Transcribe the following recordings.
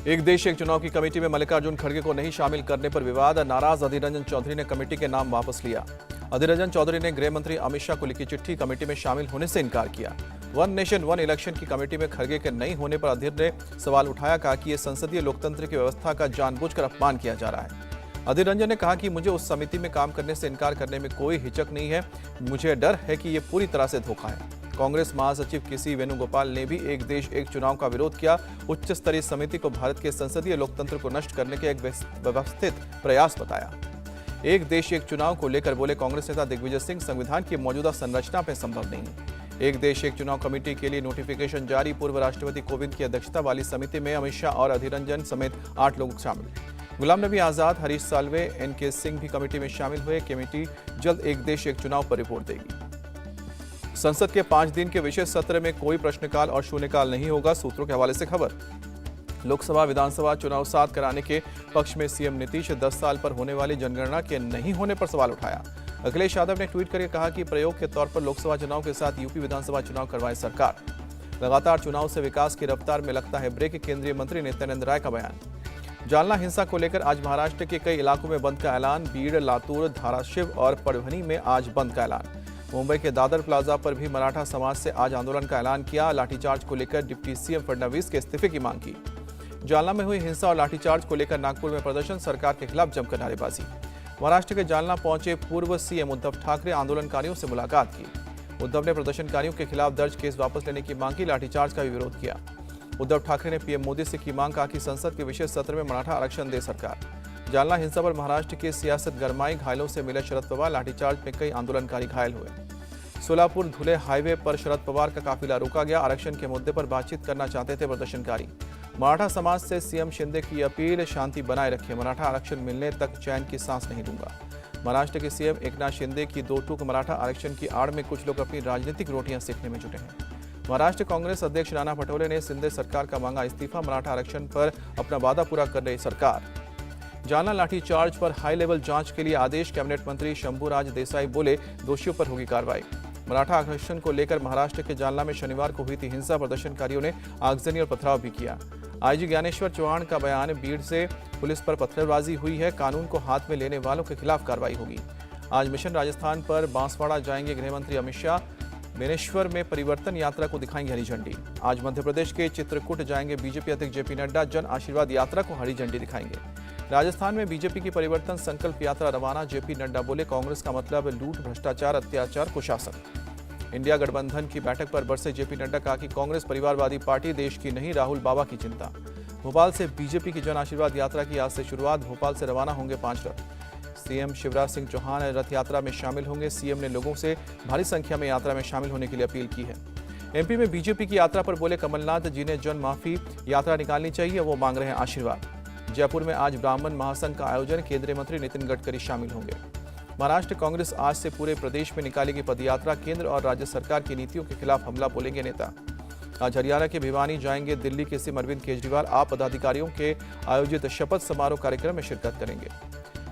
एक देश एक चुनाव की कमेटी में मल्लिकार्जुन खड़गे को नहीं शामिल करने पर विवाद। नाराज अधीर रंजन चौधरी ने कमेटी के नाम वापस लिया। अधीर रंजन चौधरी ने गृह मंत्री अमित शाह को लिखी चिट्ठी कमेटी में शामिल होने से इनकार किया। वन नेशन वन इलेक्शन की कमेटी में खड़गे के नहीं होने पर अधीर ने सवाल उठाया, कहा कि यह संसदीय लोकतंत्र की व्यवस्था का जानबूझकर अपमान किया जा रहा है। अधीर रंजन ने कहा कि मुझे उस समिति में काम करने से इनकार करने में कोई हिचक नहीं है, मुझे डर है कि ये पूरी तरह से धोखा है। कांग्रेस महासचिव केसी वेणुगोपाल ने भी एक देश एक चुनाव का विरोध किया। उच्च स्तरीय समिति को भारत के संसदीय लोकतंत्र को नष्ट करने के एक व्यवस्थित प्रयास बताया। एक देश एक चुनाव को लेकर बोले कांग्रेस नेता दिग्विजय सिंह, संविधान की मौजूदा संरचना में संभव नहीं है। एक देश एक चुनाव कमेटी के लिए नोटिफिकेशन जारी। पूर्व राष्ट्रपति कोविंद की अध्यक्षता वाली समिति में अमित शाह और अधीर रंजन समेत 8 लोग शामिल। गुलाम नबी आजाद, हरीश साल्वे, एनके सिंह भी कमेटी में शामिल हुए। कमेटी जल्द एक देश एक चुनाव पर रिपोर्ट देगी। संसद के 5 दिन के विशेष सत्र में कोई प्रश्नकाल और शून्यकाल नहीं होगा, सूत्रों के हवाले से खबर। लोकसभा विधानसभा चुनाव साथ कराने के पक्ष में सीएम नीतीश 10 साल पर होने वाली जनगणना के नहीं होने पर सवाल उठाया। अखिलेश यादव ने ट्वीट करके कहा कि प्रयोग के तौर पर लोकसभा चुनाव के साथ यूपी विधानसभा चुनाव करवाए सरकार। लगातार चुनाव से विकास की रफ्तार में लगता है ब्रेक, केंद्रीय मंत्री नित्यानंद राय का बयान। जालना हिंसा को लेकर आज महाराष्ट्र के कई इलाकों में बंद का ऐलान। बीड़, लातूर, धाराशिव और परभनी में आज बंद का ऐलान। मुंबई के दादर प्लाजा पर भी मराठा समाज से आज आंदोलन का ऐलान किया। लाठीचार्ज को लेकर डिप्टी सीएम फडणवीस के इस्तीफे की मांग की। जालना में हुई हिंसा और लाठीचार्ज को लेकर नागपुर में प्रदर्शन, सरकार के खिलाफ जमकर नारेबाजी। महाराष्ट्र के जालना पहुंचे पूर्व सीएम उद्धव ठाकरे, आंदोलनकारियों से मुलाकात की। उद्धव ने प्रदर्शनकारियों के खिलाफ दर्ज केस वापस लेने की मांग की। लाठीचार्ज का भी विरोध किया। उद्धव ठाकरे ने पीएम मोदी से की मांग, कहा कि संसद के विशेष सत्र में मराठा आरक्षण दे सरकार। जालना हिंसा पर महाराष्ट्र की सियासत गरमाई, घायलों से मिले शरद पवार। लाठीचार्ज में कई आंदोलनकारी घायल हुए। सोलापुर धुले हाईवे पर शरद पवार का काफिला रोका गया। आरक्षण के मुद्दे पर बातचीत करना चाहते थे प्रदर्शनकारी। मराठा समाज से सीएम शिंदे की अपील, शांति बनाए रखें, मराठा आरक्षण मिलने तक चैन की सांस नहीं लूंगा। महाराष्ट्र के सीएम एकनाथ शिंदे की 2 टूक मराठा आरक्षण की आड़ में कुछ लोग अपनी राजनीतिक रोटियां सेकने में जुटे हैं। महाराष्ट्र कांग्रेस अध्यक्ष नाना पटोले ने शिंदे सरकार का मांगा इस्तीफा। मराठा आरक्षण पर अपना वादा पूरा कर रही सरकार। जालना लाठीचार्ज पर हाई लेवल जांच के लिए आदेश। कैबिनेट मंत्री शंभूराज देसाई बोले, दोषियों पर होगी कार्रवाई। मराठा आरक्षण को लेकर महाराष्ट्र के जालना में शनिवार को हुई थी हिंसा। प्रदर्शनकारियों ने आगजनी और पथराव भी किया। आईजी ज्ञानेश्वर चौहान का बयान, भीड़ से पुलिस पर पत्थरबाजी हुई है, कानून को हाथ में लेने वालों के खिलाफ कार्रवाई होगी। आज मिशन राजस्थान पर बांसवाड़ा जाएंगे गृह मंत्री अमित शाह। बेनेश्वर में परिवर्तन यात्रा को दिखाएंगे हरी झंडी। आज मध्य प्रदेश के चित्रकूट जाएंगे बीजेपी अध्यक्ष जेपी नड्डा। जन आशीर्वाद यात्रा को हरी झंडी दिखाएंगे। राजस्थान में बीजेपी की परिवर्तन संकल्प यात्रा रवाना। जेपी नड्डा बोले, कांग्रेस का मतलब लूट, भ्रष्टाचार, अत्याचार, कुशासन। इंडिया गठबंधन की बैठक पर बरसे जेपी नड्डा, कहा कि कांग्रेस परिवारवादी पार्टी, देश की नहीं, राहुल बाबा की चिंता। भोपाल से बीजेपी की जन आशीर्वाद यात्रा की आज से शुरुआत। भोपाल से रवाना होंगे 5 रथ। सीएम शिवराज सिंह चौहान रथ यात्रा में शामिल होंगे। सीएम ने लोगों से भारी संख्या में यात्रा में शामिल होने के लिए अपील की है। एमपी में बीजेपी की यात्रा पर बोले कमलनाथ, जिन्हें जन माफी यात्रा निकालनी चाहिए वो मांग रहे हैं आशीर्वाद। जयपुर में आज ब्राह्मण महासंघ का आयोजन। केंद्रीय मंत्री नितिन गडकरी शामिल होंगे। महाराष्ट्र कांग्रेस आज से पूरे प्रदेश में निकालेगी पदयात्रा। केंद्र और राज्य सरकार की नीतियों के खिलाफ हमला बोलेंगे नेता। आज हरियाणा के भिवानी जाएंगे दिल्ली के सीएम अरविंद केजरीवाल। आप पदाधिकारियों के आयोजित शपथ समारोह कार्यक्रम में शिरकत करेंगे।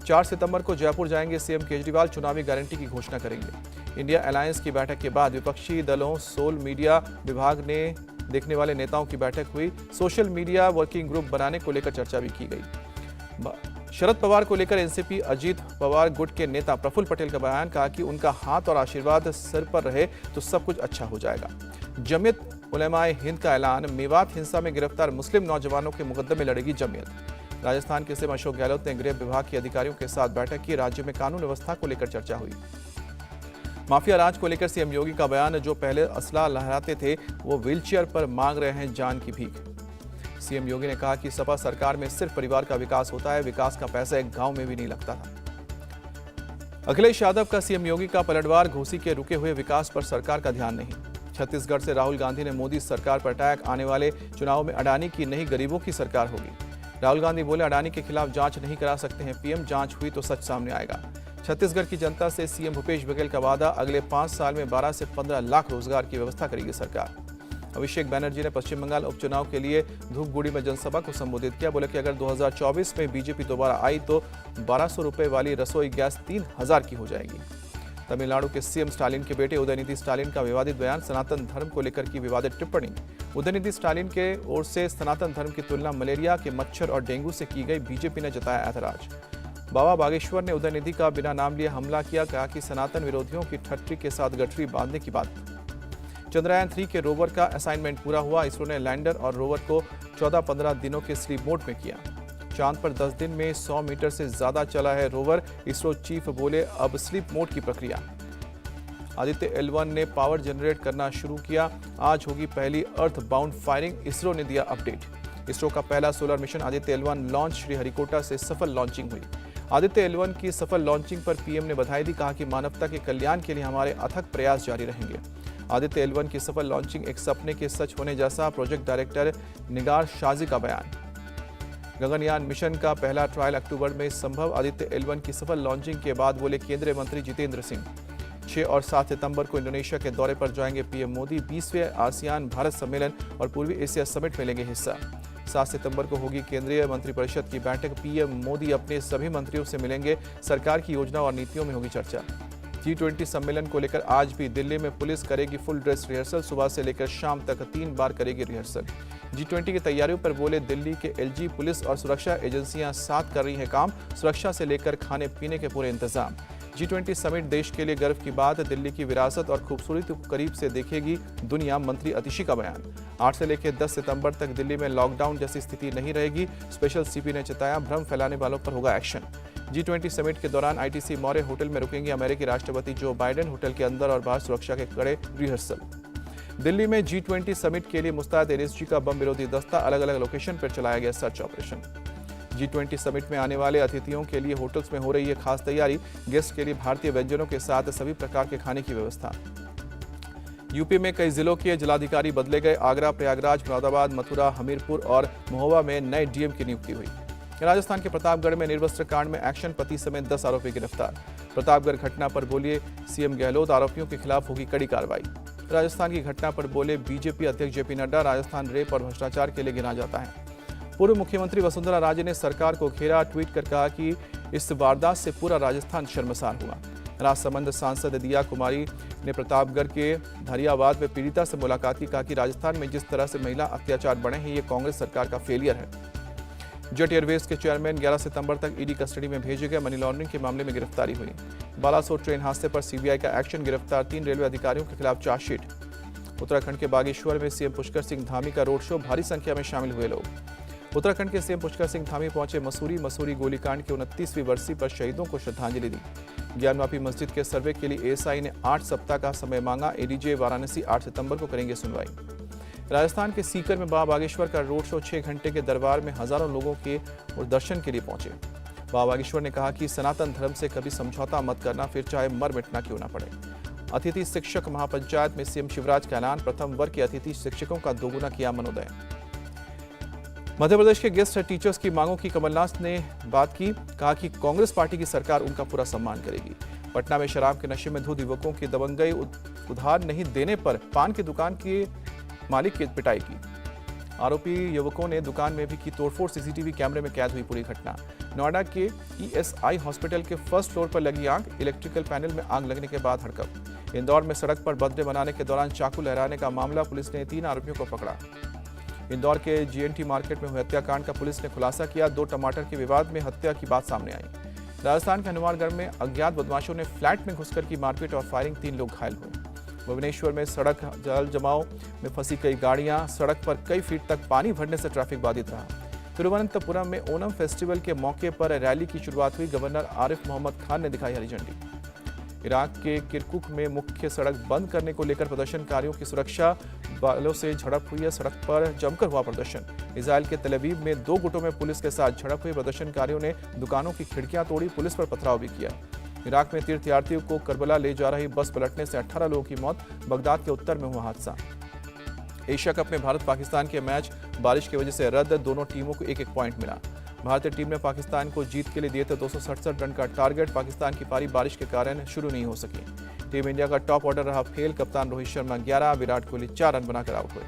4 सितंबर को जयपुर जाएंगे सीएम केजरीवाल। चुनावी गारंटी की घोषणा करेंगे। इंडिया अलायंस की बैठक के बाद विपक्षी दलों, सोशल मीडिया विभाग ने देखने वाले नेताओं की बैठक हुई। सोशल मीडिया वर्किंग ग्रुप बनाने को लेकर चर्चा भी की गई। शरद पवार को लेकर एनसीपी अजीत पवार गुट के नेता प्रफुल्ल पटेल का बयान, कहा कि उनका हाथ और आशीर्वाद सिर पर रहे तो सब कुछ अच्छा हो जाएगा। जमीयत उलेमाए हिंद का ऐलान। मेवात हिंसा में गिरफ्तार मुस्लिम नौजवानों के मुकदमे लड़ेगी जमीयत। राजस्थान के सीएम अशोक गहलोत ने गृह विभाग के अधिकारियों के साथ बैठक की। राज्य में कानून व्यवस्था को लेकर चर्चा हुई। माफिया राज को लेकर सीएम योगी का बयान, जो पहले असला लहराते थे वो व्हीलचेयर पर मांग रहे हैं जान की भीख। सीएम योगी ने कहा कि सपा सरकार में सिर्फ परिवार का विकास होता है, विकास का पैसा एक गांव में भी नहीं लगता था। अखिलेश यादव का सीएम योगी का पलटवार, घोसी के रुके हुए विकास पर सरकार का ध्यान नहीं। छत्तीसगढ़ से राहुल गांधी ने मोदी सरकार पर अटैक। आने वाले चुनाव में अडानी की नहीं गरीबों की सरकार होगी। राहुल गांधी बोले, अडानी के खिलाफ जांच नहीं करा सकते हैं पीएम, जांच हुई तो सच सामने आएगा। छत्तीसगढ़ की जनता से सीएम भूपेश बघेल का वादा, अगले 5 साल में 12 से 15 लाख रोजगार की व्यवस्था करेगी सरकार। अभिषेक बैनर्जी ने पश्चिम बंगाल उपचुनाव के लिए धूपगुड़ी में जनसभा को संबोधित किया। बोले कि अगर 2024 में बीजेपी दोबारा आई तो 1200 रुपए वाली रसोई गैस 3000 की हो जाएगी। तमिलनाडु के सीएम स्टालिन के बेटे उदयनिधि स्टालिन का विवादित बयान, सनातन धर्म को लेकर की विवादित टिप्पणी। उदयनिधि स्टालिन के ओर से सनातन धर्म की तुलना मलेरिया के मच्छर और डेंगू से की गई, बीजेपी ने जताया ऐतराज। बाबा बागेश्वर ने उदयनिधि का बिना नाम लिए हमला किया, कहा कि सनातन विरोधियों की ठट्ठी के साथ गठरी बांधने की बात। चंद्रयान 3 के रोवर का असाइनमेंट पूरा हुआ, इसरो ने लैंडर और रोवर को 14-15 दिनों के स्लीप मोड में किया। चांद पर 10 दिन में 100 मीटर से ज्यादा चला है रोवर, इसरो चीफ बोले अब स्लीप मोड की प्रक्रिया। आदित्य L1 ने पावर जनरेट करना शुरू किया, आज होगी पहली अर्थ बाउंड फायरिंग, इसरो ने दिया अपडेट। इसरो का पहला solar mission Aditya L1 launch, Sriharikota से सफल लॉन्चिंग हुई। आदित्य L1 की सफल लॉन्चिंग पर पीएम ने बधाई दी, कहा कि मानवता के कल्याण के लिए हमारे अथक प्रयास जारी रहेंगे। आदित्य L1 की सफल लॉन्चिंग एक सपने के सच होने जैसा, प्रोजेक्ट डायरेक्टर निगार शाजी का बयान। गगनयान मिशन का पहला ट्रायल अक्टूबर में संभव, आदित्य L1 की सफल लॉन्चिंग के बाद बोले केंद्रीय मंत्री जितेंद्र सिंह। 6 और 7 सितंबर को इंडोनेशिया के दौरे पर जाएंगे पीएम मोदी, 20वें आसियान भारत सम्मेलन और पूर्वी एशिया समिट में लेंगे हिस्सा। 7 सितंबर को होगी केंद्रीय मंत्रिपरिषद की बैठक, पीएम मोदी अपने सभी मंत्रियों से मिलेंगे, सरकार की योजना और नीतियों में होगी चर्चा। G20 सम्मेलन को लेकर आज भी दिल्ली में पुलिस करेगी फुल ड्रेस रिहर्सल, सुबह से लेकर शाम तक 3 बार करेगी रिहर्सल। G20 की तैयारियों पर बोले दिल्ली के LG, पुलिस और सुरक्षा एजेंसियां साथ कर रही हैं काम, सुरक्षा से लेकर खाने पीने के पूरे इंतजाम। G20 समिट देश के लिए गर्व की बात, दिल्ली की विरासत और खूबसूरती को करीब से देखेगी दुनिया, मंत्री अतिशी का बयान। 8 से लेकर 10 सितंबर तक दिल्ली में लॉकडाउन जैसी स्थिति नहीं रहेगी, स्पेशल सीपी ने चेताया, भ्रम फैलाने वालों पर होगा एक्शन। G20 समिट के दौरान ITC मौर्य होटल में रुकेंगे अमेरिकी राष्ट्रपति जो बाइडेन, होटल के अंदर और बाहर सुरक्षा के कड़े रिहर्सल। दिल्ली में G20 समिट के लिए मुस्तैद NSG का बम विरोधी दस्ता, अलग अलग लोकेशन पर चलाया गया सर्च ऑपरेशन। G20 समिट में आने वाले अतिथियों के लिए होटल्स में हो रही है खास तैयारी, गेस्ट के लिए भारतीय व्यंजनों के साथ सभी प्रकार के खाने की व्यवस्था। यूपी में कई जिलों के जिलाधिकारी बदले गए, आगरा, प्रयागराज, मुरादाबाद, मथुरा, हमीरपुर और महोबा में नए डीएम की नियुक्ति हुई। राजस्थान के प्रतापगढ़ में निर्वस्त्र कांड में एक्शन, पति समेत 10 आरोपी गिरफ्तार। प्रतापगढ़ घटना पर बोले सीएम गहलोत, आरोपियों के खिलाफ होगी कड़ी कार्रवाई। राजस्थान की घटना पर बोले बीजेपी अध्यक्ष जेपी नड्डा, राजस्थान रेप और भ्रष्टाचार के लिए गिना जाता है। पूर्व मुख्यमंत्री वसुंधरा राजे ने सरकार को घेरा, ट्वीट कर कहा कि इस वारदात से पूरा राजस्थान शर्मसार हुआ। राजसमंद सांसद दिया कुमारी ने प्रतापगढ़ के धरियावाद में पीड़िता से मुलाकात की, कहा कि राजस्थान में जिस तरह से महिला अत्याचार बढ़े हैं, ये कांग्रेस सरकार का फेलियर है। जेट एयरवेज के चेयरमैन 11 सितंबर तक ईडी कस्टडी में भेजे गए, मनी लॉन्ड्रिंग के मामले में गिरफ्तारी हुई। बालासोर ट्रेन हादसे पर सीबीआई का एक्शन, गिरफ्तार 3 रेलवे अधिकारियों के खिलाफ चार्जशीट। उत्तराखंड के बागेश्वर में सीएम पुष्कर सिंह धामी का रोड शो, भारी संख्या में शामिल हुए लोग। उत्तराखंड के सीएम पुष्कर सिंह धामी पहुंचे मसूरी गोलीकांड की 29वीं बरसी पर शहीदों को श्रद्धांजलि दी। ज्ञानवापी मस्जिद के सर्वे के लिए एएसआई ने 8 सप्ताह का समय मांगा, एडीजे वाराणसी 8 सितंबर को करेंगे सुनवाई। राजस्थान के सीकर में बाबा बागेश्वर का रोड शो, 6 घंटे के दरबार में हजारों लोगों के और दर्शन के लिए पहुंचे। बाबा बागेश्वर ने कहा कि सनातन धर्म से कभी समझौता मत करना, फिर चाहे मर मिटना क्यों ना पड़े। अतिथि शिक्षक महापंचायत में सीएम शिवराज का ऐलान, प्रथम वर्ग के अतिथि शिक्षकों का दोगुना किया मनोदय। मध्य प्रदेश के गेस्ट टीचर्स की मांगों की कमलनाथ ने बात की, कहा कि कांग्रेस पार्टी की सरकार उनका पूरा सम्मान करेगी। पटना में शराब के नशे में धुत युवकों की दबंगई, उधार नहीं देने पर पान की दुकान के मालिक की पिटाई की। आरोपी युवकों ने दुकान में भी की तोड़फोड़, सीसीटीवी कैमरे में कैद हुई पूरी घटना। नोएडा के ESI हॉस्पिटल के फर्स्ट फ्लोर पर लगी आग, इलेक्ट्रिकल पैनल में आग लगने के बाद हड़कंप। इंदौर में सड़क पर बर्थडे मनाने के दौरान चाकू लहराने का मामला, पुलिस ने 3 आरोपियों को पकड़ा। इंदौर के GNT मार्केट में हुए हत्याकांड का पुलिस ने खुलासा किया, 2 टमाटर के विवाद में हत्या की बात सामने आई। राजस्थान के हनुमानगढ़ में अज्ञात बदमाशों ने फ्लैट में घुसकर की मारपीट और फायरिंग, 3 लोग घायल हुए। भुवनेश्वर में सड़क जल जमाव में फंसी कई गाड़ियां, सड़क पर कई फीट तक पानी भरने से ट्रैफिक बाधित रहा। तिरुवनंतपुरम में ओणम फेस्टिवल के मौके पर रैली की शुरुआत हुई, गवर्नर आरिफ मोहम्मद खान ने दिखाई हरी झंडी। इराक के किरकुक में मुख्य सड़क बंद करने को लेकर प्रदर्शनकारियों की सुरक्षा बलों से झड़प हुई है, सड़क पर जमकर हुआ प्रदर्शन। इजराइल के तेल अवीव में 2 गुटों में पुलिस के साथ झड़प हुई, प्रदर्शनकारियों ने दुकानों की खिड़कियां तोड़ी, पुलिस पर पथराव भी किया। इराक में तीर्थयात्रियों को करबला ले जा रही बस पलटने से 18 लोगों की मौत, बगदाद के उत्तर में हुआ हादसा। एशिया कप में भारत पाकिस्तान के मैच बारिश की वजह से रद्द, दोनों टीमों को 1-1 पॉइंट मिला। भारतीय टीम ने पाकिस्तान को जीत के लिए दिए थे 267 रन का टारगेट, पाकिस्तान की पारी बारिश के कारण शुरू नहीं हो सकी। टीम इंडिया का टॉप ऑर्डर रहा फेल, कप्तान रोहित शर्मा 11, विराट कोहली 4 रन बनाकर आउट हुए।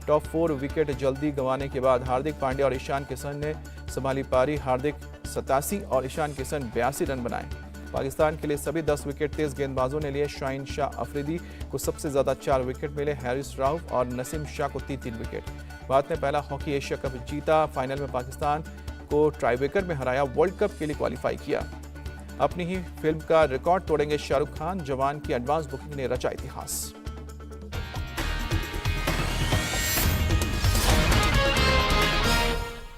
टॉप 4 विकेट जल्दी गंवाने के बाद हार्दिक पांड्या और ईशान किशन ने संभाली पारी, हार्दिक 87 और ईशान किशन 82 रन बनाए। पाकिस्तान के लिए सभी 10 विकेट तेज गेंदबाजों ने लिए। शाहीन शाह अफरीदी को सबसे ज्यादा 4 विकेट मिले। हैरिस राउफ और नसीम शाह को 3-3 विकेट। भारत ने पहला हॉकी एशिया कप जीता। फाइनल में पाकिस्तान को टाईब्रेकर में हराया। वर्ल्ड कप के लिए क्वालिफाई किया। अपनी ही फिल्म का रिकॉर्ड तोड़ेंगे शाहरुख खान। जवान की एडवांस बुकिंग ने रचा इतिहास।